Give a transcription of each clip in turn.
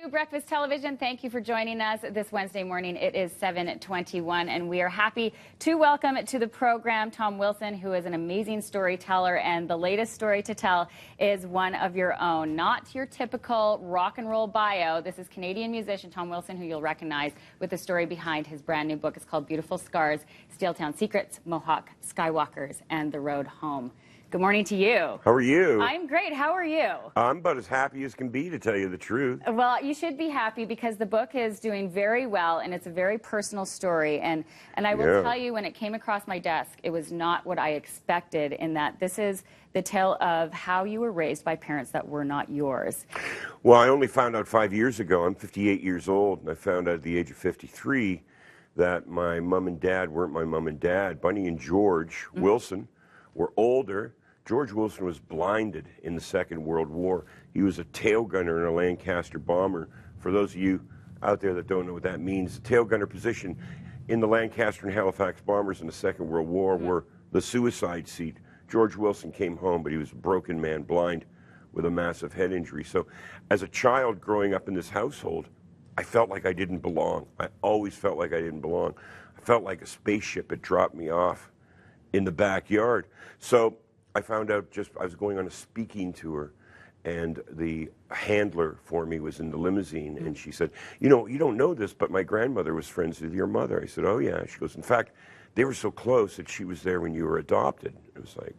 Breakfast Television, thank you for joining us this Wednesday morning. It is 7:21, and we are happy to welcome to the program Tom Wilson, who is an amazing storyteller, and the latest story to tell is one of your own. Not your typical rock and roll bio. This is Canadian musician Tom Wilson, who you'll recognize with the story behind his brand new book. It's called Beautiful Scars, Steeltown Secrets, Mohawk Skywalkers, and The Road Home. Good morning to you. How are you? I'm great. How are you? I'm about as happy as can be, to tell you the truth. Well, you should be happy because the book is doing very well, and it's a very personal story. And I will tell you, when it came across my desk, it was not what I expected, in that this is the tale of how you were raised by parents that were not yours. Well, I only found out 5 years ago. I'm 58 years old, and I found out at the age of 53 that my mom and dad weren't my mom and dad. Bunny and George Wilson were older. George Wilson was blinded in the Second World War. He was a tail gunner in a Lancaster bomber. For those of you out there that don't know what that means, the tail gunner position in the Lancaster and Halifax bombers in the Second World War were the suicide seat. George Wilson came home, but he was a broken man, blind, with a massive head injury. So as a child growing up in this household, I felt like I didn't belong. I always felt like I didn't belong. I felt like a spaceship had dropped me off in the backyard. So I found out I was going on a speaking tour, and the handler for me was in the limousine, and she said, you know, you don't know this, but my grandmother was friends with your mother. I said, oh yeah. She goes, in fact, they were so close that she was there when you were adopted. It was like,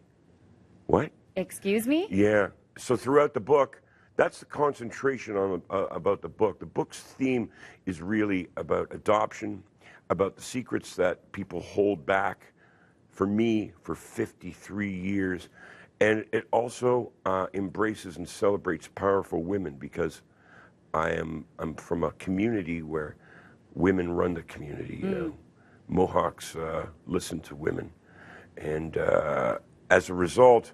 what? Excuse me? Yeah. So throughout the book, that's the concentration on about the book. The book's theme is really about adoption, about the secrets that people hold back for me for 53 years. And it also embraces and celebrates powerful women, because I'm from a community where women run the community. You know, Mohawks listen to women, and as a result,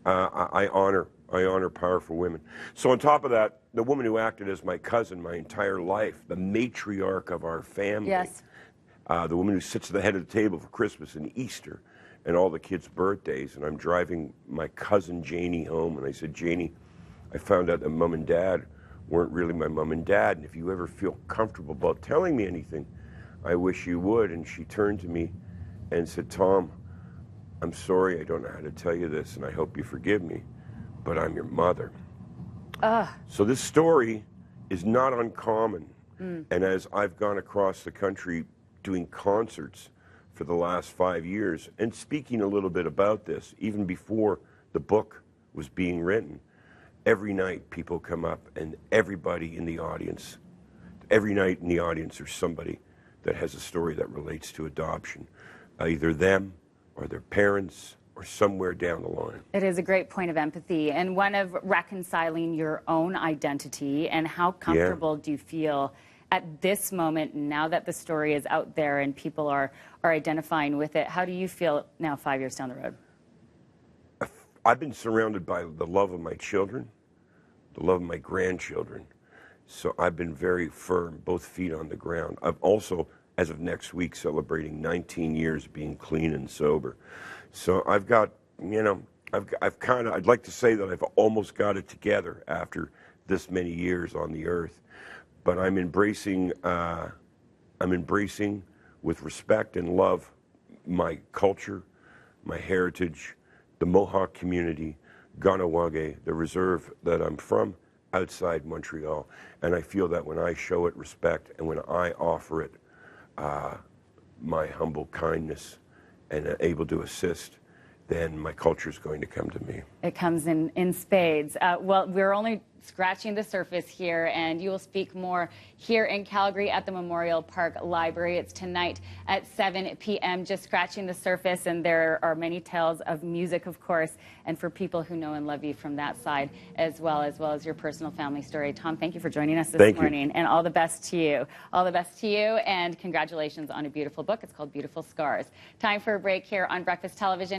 I honor powerful women. So on top of that, the woman who acted as my cousin my entire life, the matriarch of our family. Yes. The woman who sits at the head of the table for Christmas and Easter and all the kids' birthdays. And I'm driving my cousin Janie home, and I said, Janie, I found out that mom and dad weren't really my mom and dad, and if you ever feel comfortable about telling me anything, I wish you would. And she turned to me and said, Tom, I'm sorry, I don't know how to tell you this, and I hope you forgive me, but I'm your mother. So this story is not uncommon. And as I've gone across the country doing concerts for the last 5 years and speaking a little bit about this, even before the book was being written, every night people come up, and everybody in the audience, every night in the audience there's somebody that has a story that relates to adoption, either them or their parents or somewhere down the line. It is a great point of empathy, and one of reconciling your own identity. And how comfortable do you feel at this moment, now that the story is out there and people are identifying with it? How do you feel now, 5 years down the road? I've been surrounded by the love of my children, the love of my grandchildren. So I've been very firm, both feet on the ground. I'm also, as of next week, celebrating 19 years being clean and sober. So I've got, you know, I'd like to say that I've almost got it together after this many years on the earth. But I'm embracing with respect and love my culture, my heritage, the Mohawk community, Ganawage, the reserve that I'm from, outside Montreal. And I feel that when I show it respect and when I offer it my humble kindness and able to assist, then my culture is going to come to me. It comes in spades. Well, we're only scratching the surface here, and you will speak more here in Calgary at the Memorial Park Library. It's tonight at 7 p.m., just scratching the surface, and there are many tales of music, of course, and for people who know and love you from that side, as well as your personal family story. Tom, thank you for joining us this morning, and all the best to you. All the best to you, and congratulations on a beautiful book. It's called Beautiful Scars. Time for a break here on Breakfast Television.